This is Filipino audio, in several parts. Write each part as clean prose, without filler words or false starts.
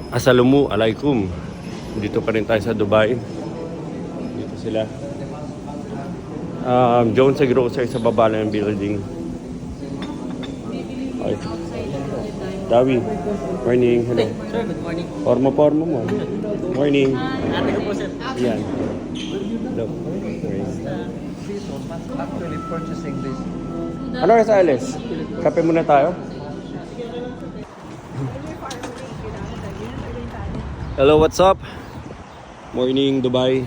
Assalamu alaikum. Dito pa rin tayo sa Dubai. Dito sila. Jones Grocery sa baba ng building. Ay. Dawi. Morning. Hello. Sir, good morning. Porma mo. Morning. Ate ko po, sir. Yan. Hello. Morning. Actually purchasing this. Ano oras alis? Kape muna tayo. Hello, what's up? Morning, Dubai.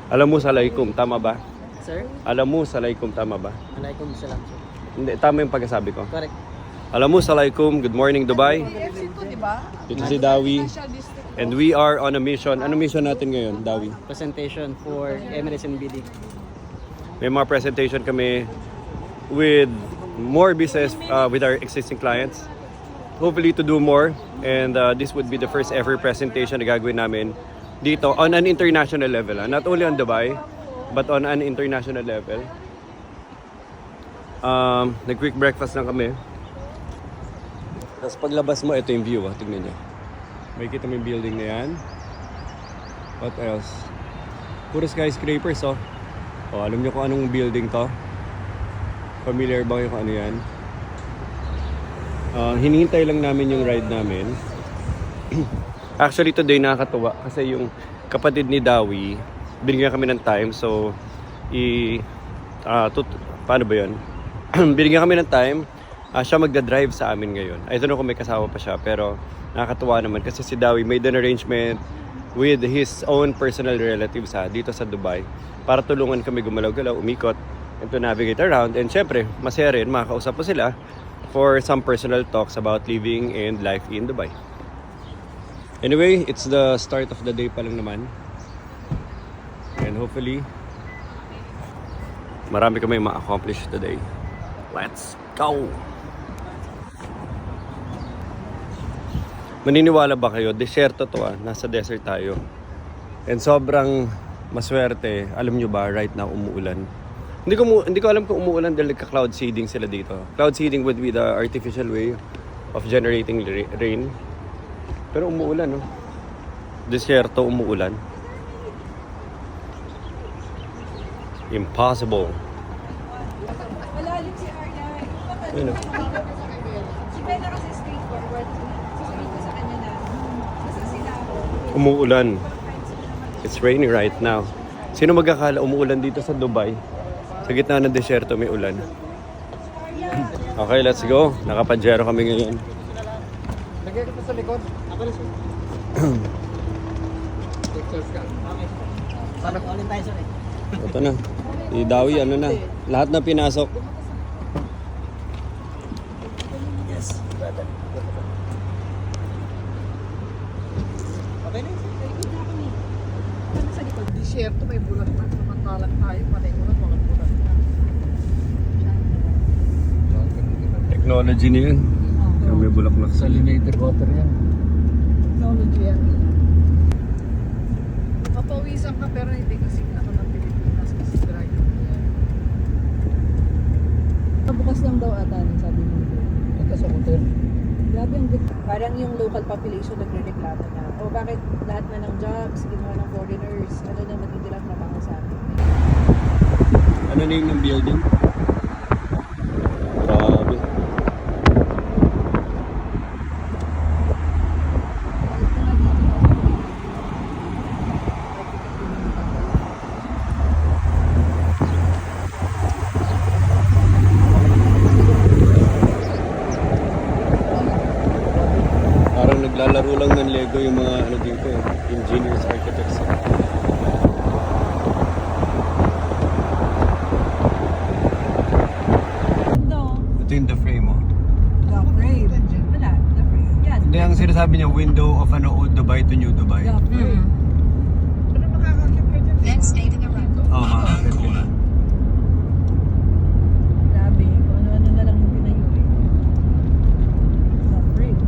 Alam mo salaikum, tama ba? Sir, Alam mo salaikum, tama ba? alaikum salam, sir. Hindi, tama yung pagkasabi ko. Correct. Alam mo salaikum, good morning, Dubai. Dito si Dawi. And we are on a mission. Ano mission natin ngayon, Dawi? Presentation for Emirates and BD. May mga presentation kami with more business with our existing clients. Hopefully to do more, and this would be the first ever presentation na gagawin namin dito on an international level. Not only on Dubai, but on an international level. Nag-quick breakfast lang kami. Tapos paglabas mo, ito yung view. Tingnan nyo. May kita mo yung building na yan. What else? Puro skyscrapers, oh. Oh, alam nyo kung anong building to? Familiar ba kayo kung ano yan? Hinihintay lang namin yung ride namin. Actually today nakakatuwa kasi yung kapatid ni Dawi binigyan kami ng time, so paano ba yun? Binigyan kami ng time, siya magdadrive sa amin ngayon. I don't know kung may kasama pa siya, pero nakakatuwa naman kasi si Dawi made an arrangement with his own personal relatives dito sa Dubai para tulungan kami gumalaw-galaw, umikot, and to navigate around. And syempre masaya rin makakausap po sila for some personal talks about living and life in Dubai. Anyway, it's the start of the day pa lang naman. And hopefully, marami kami ma-accomplish today. Let's go! Maniniwala ba kayo? Desierto to Nasa desert tayo. And sobrang maswerte. Alam nyo ba, right now umuulan. Hindi ko alam kung umuulan dahil nagka-cloud seeding sila dito. Cloud seeding would be the artificial way of generating rain. Pero umuulan, no? Desierto, umuulan. Impossible. Malalim si Arya. Ano? Si Bella kasi straightforward. Sasabihin ko sa kanya na basta sila Umuulan. It's raining right now. Sino magkakala umuulan dito sa Dubai? Sa gitna ng desierto may ulan. Okay, let's go. Naka-Pajero kami ngayon. Lagay ko sa likod. Ako na, sir. Pictures ka. Okay. Sana ko alin tayo, sir. Ito na. Si Dawi, ano na. Lahat na pinasok. Yes. Okay na, sir. ano sa likod. Disyerto, may bulat na. Samantalang tayo, panay mo na mga bulat na. Technology na yun. May bulaklak sa Salinated water yan. Technology yan. Mapawisan ka pero hindi kasi ako ng Pilipinas kasi dry. Bukas lang daw ata sabi mo. Ito sa hotel. Grabe ang parang yung local population nagre-reklamo na. O bakit lahat na ng jobs, ginawa ng foreigners, ano na matitirang trabaho sa amin. Ano na yung building? Grabe. Parang naglalaro lang ng Lego yung mga ano dito, engineers, architects. Ito yung the frame, oh. The frame. Wala, the frame. Yeah, Hindi, ang sinasabi niya, window of old Dubai to new Dubai. the frame. Ano makakakit ka dyan? Then stay to the right. Oo, makakakit ka na. Grabe, kung ano-ano na lang yung pinayuri. The frame.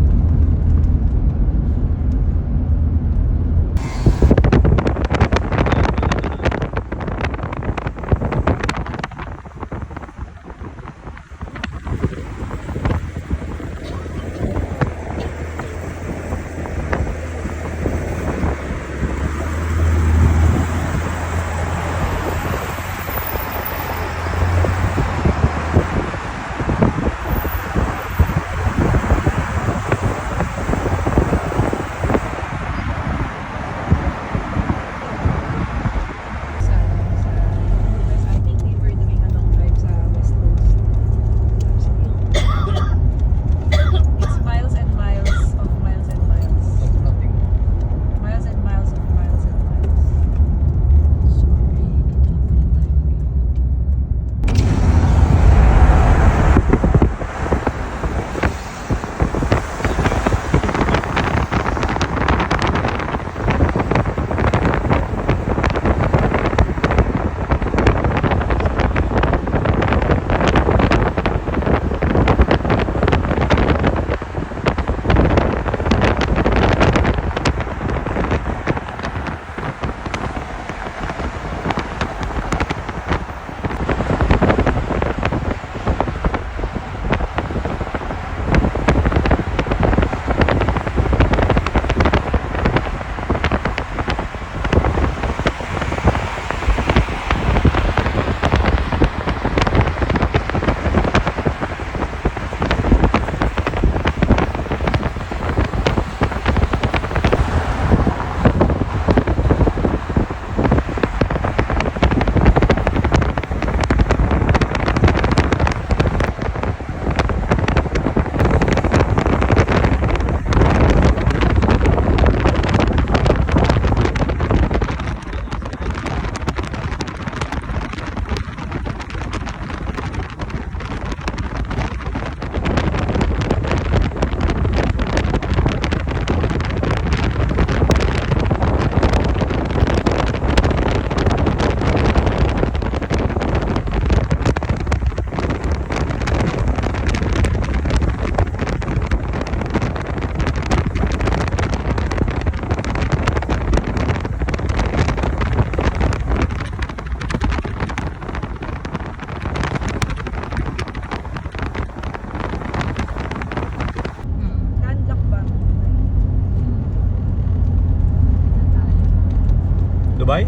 Dubai?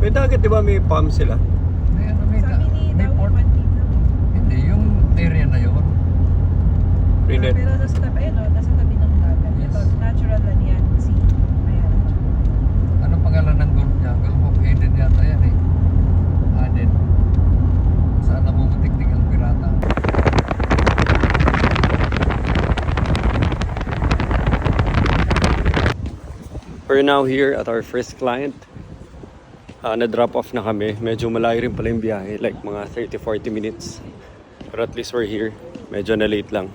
May dagat, di ba? May palm sila. May ano, may, Sabi ni may Dawi, port. 1 feet lang. Hindi, yung area na yun. Rinet. Pero nasa tabi, ayun o, nasa tabi ng dagat. Yes. Ito, natural lang yan. Sea. Ayan. Ano pangalan ng Gulf niya? Gulf of Aden yata yan eh. Aden. Saan namumutiktik ang pirata? We're now here at our first client. Na-drop off na kami. Medyo malayo rin pala yung biyahe. Like mga 30-40 minutes. Pero at least we're here. Medyo na late lang.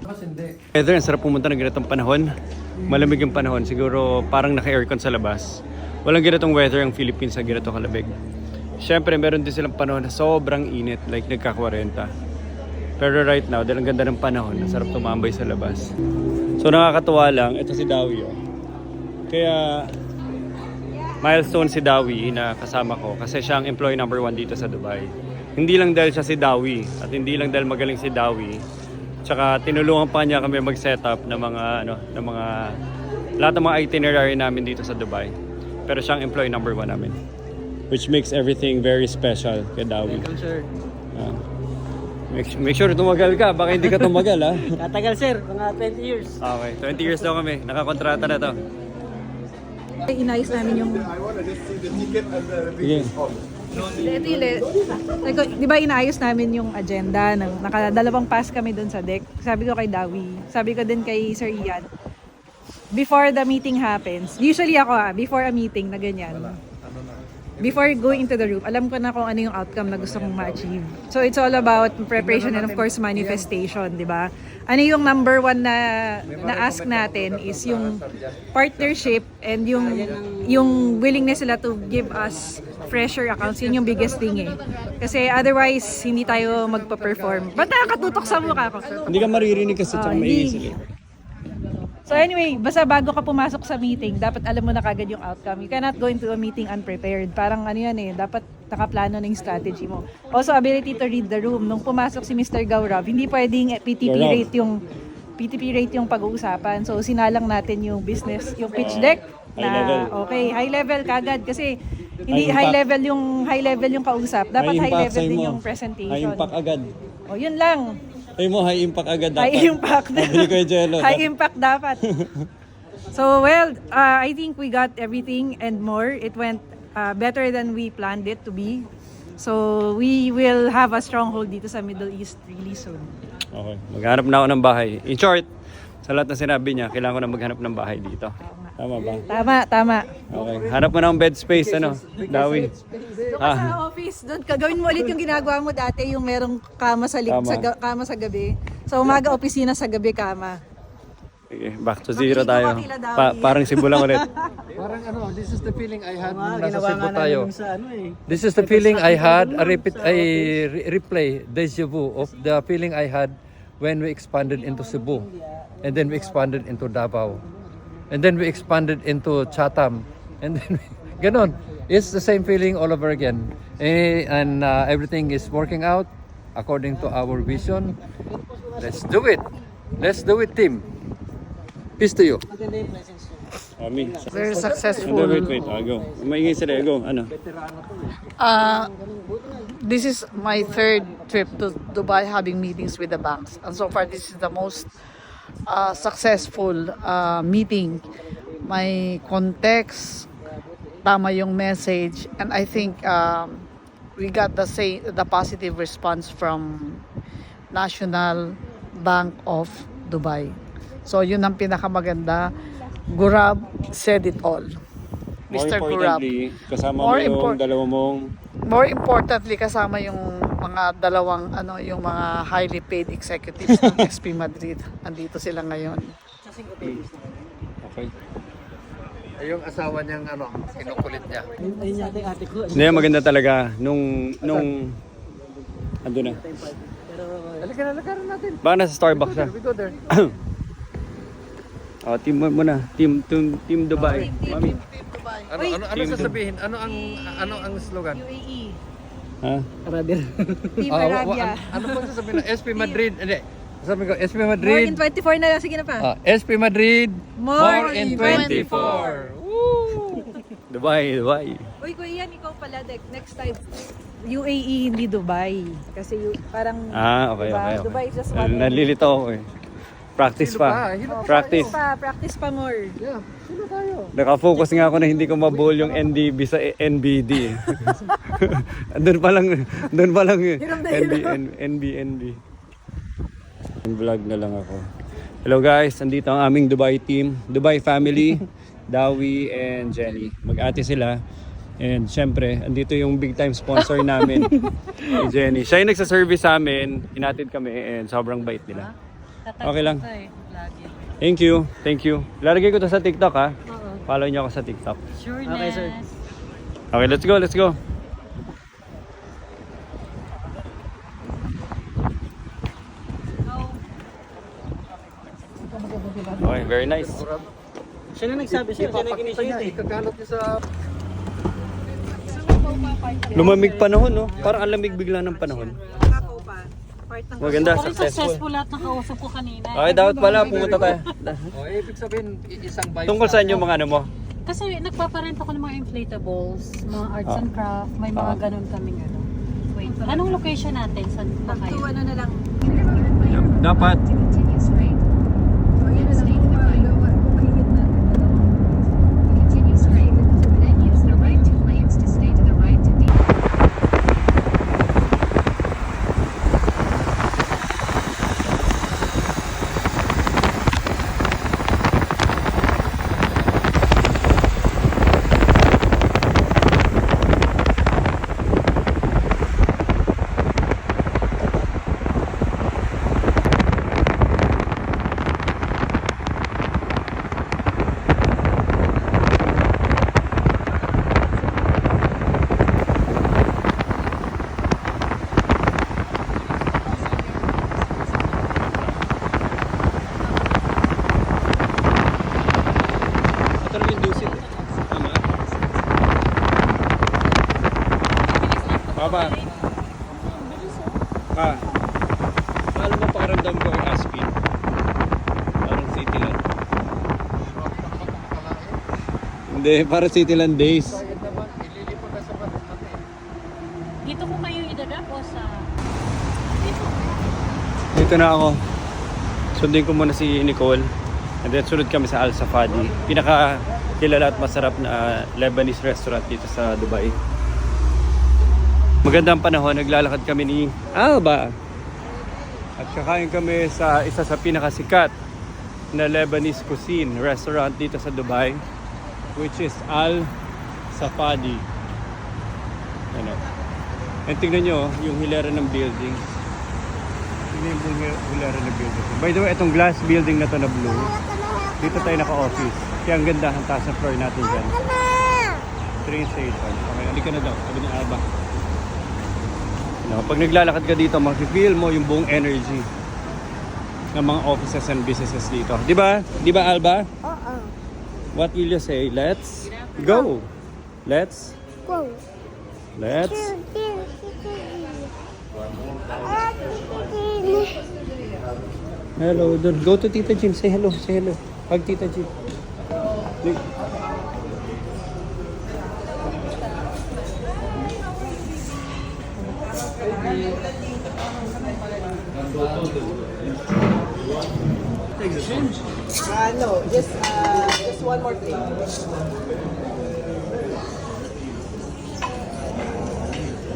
Mas hindi. Weather, ang sarap pumunta ng ganitong panahon. Malamig yung panahon. Siguro parang naka-aircon sa labas. Walang ganitong weather ang Philippines sa ganito kalamig. Siyempre, meron din silang panahon na sobrang init. Like nagka-40. Pero right now, dahil ang ganda ng panahon, ang sarap tumambay sa labas. So nakakatuwa lang, ito si Dawi. Oh. Kaya milestone si Dawi na kasama ko kasi siya ang employee number 1 dito sa Dubai. Hindi lang dahil siya si Dawi at hindi lang dahil magaling si Dawi. Tsaka tinulungan pa niya kami mag-setup ng mga lahat ng mga itinerary namin dito sa Dubai. Pero siya ang employee number 1 namin. Which makes everything very special kay Dawi. Make sure tumagal ka, baka hindi ka tumagal ha. Tatagal sir, mga 20 years. Okay, 20 years daw kami. Nakakontrata na to. Inayos namin yung... Sige. Ito yung... Di ba inayos namin yung agenda? Nakadalawang pass kami dun sa deck. Sabi ko kay Dawi. Sabi ko din kay Sir Ian. Before the meeting happens, usually ako before a meeting na ganyan. Before going into the room, alam ko na kung ano yung outcome na gusto kong ma-achieve. So it's all about preparation and of course manifestation, di ba? Ano yung number 1 na ask natin is yung partnership and yung willingness nila to give us fresher accounts. Yun yung biggest thing eh. Kasi otherwise, hindi tayo magpa-perform. Ba't nakakatutok sa mukha ko? Hindi ka maririnig kasi tsaka Hindi. maingay sila. So anyway, basta bago ka pumasok sa meeting, dapat alam mo na kagad yung outcome. You cannot go into a meeting unprepared. Parang ano yan eh, dapat nakaplano na yung strategy mo. Also, ability to read the room. Nung pumasok si Mr. Gaurav, hindi pwedeng PTP rate yung pag-uusapan. So sinalang natin yung business, yung pitch deck High level. okay, high level kagad kasi hindi high level yung kausap. Dapat high level din yung presentation. High impact agad. O yun lang. Ay mo, high impact agad dapat. High impact. Pabili ko yung jello. High impact dapat. So, well, I think we got everything and more. It went better than we planned it to be. So, we will have a stronghold dito sa Middle East really soon. Okay, maghanap na ako ng bahay. In short, sa lahat na sinabi niya, kailangan ko na maghanap ng bahay dito. Tama ba? Tama. Okay, hanap mo na ng bed space, Dawi. Doon ka sa office, doon gawin mo ulit yung ginagawa mo dati, yung merong kama sa kama sa gabi. So, umaga opisina, sa gabi kama. Okay, back to zero Makinig tayo. ako kila Dawi. Parang sibulang ulit. Parang ano, this is the feeling I had nung nasa Ginawa Cebu nga tayo. namin sa ano eh. This is the feeling I had, replay, deja vu of the feeling I had when we expanded into Cebu. And then we expanded into Davao. And then we expanded into Chatham. And then, ganon. It's the same feeling all over again. And everything is working out according to our vision. Let's do it. Let's do it, team. Peace to you. Maganda yung presence nyo. Ami. Very Wait. successful. Go. Maingay sila. Go. Ano? This is my third trip to Dubai having meetings with the banks. And so far, this is the most successful meeting. May context, tama yung message, and I think we got the positive response from National Bank of Dubai. So yun ang pinakamaganda. Gurab said it all. Mr. Gurab. Kasama More mo yung import- dalawa mong... More importantly, kasama yung mga dalawang yung mga highly paid executives ng XP Madrid. Andito sila ngayon. Okay. Yung asawa niyang kinukulit niya. Ayun yata yung ate ko. Hindi, maganda talaga. Nung ando na. Halika na, lakaran natin. Baka nasa Starbucks siya. We go there. Team mo na. Team Dubai. Mami. Ano sasabihin? Ano ang slogan? UAE. Ha? Brother. Team Arabia. Ano pang sasabihin? SP Madrid. Hindi. Sabi ko, SP More Madrid. in 24 na lang. Sige na pa. SP Madrid. More in 24. Woo! Dubai. Uy, Kuya Ian, ikaw pala, next time, UAE, hindi Dubai. Kasi parang, Okay, diba? okay. Dubai is just one. Nalilito ako eh. Practice pa. Practice. Practice pa more. Yeah, sino tayo? Nakafocus nga ako na hindi ko mabuhol yung NDB sa NBD. doon pa lang NB. Vlog na lang ako. Hello guys, andito ang aming Dubai team, Dubai family, Dawi and Jenny. Mag-ate sila. And syempre, andito yung big time sponsor namin, si Jenny. Siya yung nagsa-service sa amin, hinatid kami and sobrang bait nila. Okay lang. Thank you. Lalagay ko to sa TikTok ha. Follow niyo ako sa TikTok. Okay, sir. Okay, let's go. Okay, very nice. Siya na nagsabi, sir. Siya na nag-initiate. Ikakalot niya sa... Lumamig panahon, no? Parang ang lamig bigla ng panahon. Nakaw pa. Part ng Maganda, Parang successful. successful lahat ng kausap ko kanina. Okay, dapat pala pumunta tayo. ibig sabihin, isang bike. Tungkol saan yung mga ano mo? Kasi nagpaparent ako ng mga inflatables, mga arts and craft, may mga ganun kaming ano. Wait, anong location natin? Saan pa to kayo? ano na lang. Dapat. Continue straight. Stay to the right. Continue straight. Then use the right 2 lanes to stay to the right to D. Ito naman yung dusit. Tama. Papa. Paano mo pakiramdam ko kay Aspin? Parang Cityland. Hindi, parang Cityland days. Dito ko kayo idadap o sa... Dito na ako. Sundin ko muna si Nicole. And then sunod kami sa Al Safadi. Pinaka kilala at masarap na Lebanese restaurant dito sa Dubai. Magandang panahon, naglalakad kami ni Alba. At kakain kami sa isa sa pinakasikat na Lebanese cuisine restaurant dito sa Dubai, which is Al Safadi. Ano? And tingnan nyo yung hilera ng buildings. Tingnan yung hilera ng buildings. By the way, itong glass building na to na blue, dito tayo naka-office. Kaya ang ganda ang taas ng floor natin dyan. Train station. Okay, halika na daw. Sabi ni Alba. Pag naglalakad ka dito, makikil mo yung buong energy ng mga offices and businesses dito. Di ba? Di ba, Alba? What will you say? Let's go. Let's Go. Let's Hello, dude. Go to Tita Jean. Say hello. Say hello. Hug Tita Jean. No, just one more thing.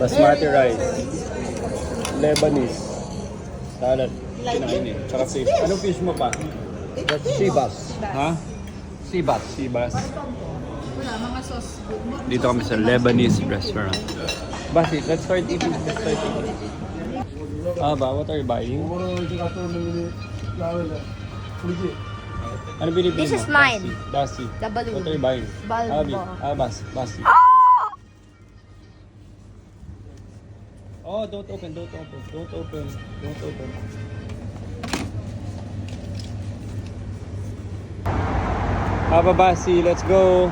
Basmati rice. Lebanese. Salad. Kinain eh. Tsaka fish. Anong fish mo pa? Sibas. Ha? Sibas. Sibas. Dito kami sa Lebanese restaurant. Basi, let's start eating. Ba, what are you buying? Ano binibili mo? This is mine. Dasi. The balloon. What are you buying? Balbo. Basi. Oh, don't open. Basi, let's go.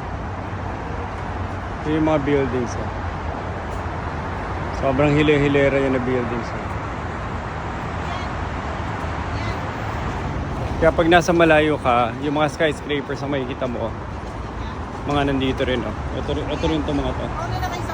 Ito yung mga buildings. Sobrang hilera yun na buildings. Kaya pag nasa malayo ka, yung mga skyscrapers ang makikita mo, mga nandito rin, oh. Ito rin to mga to.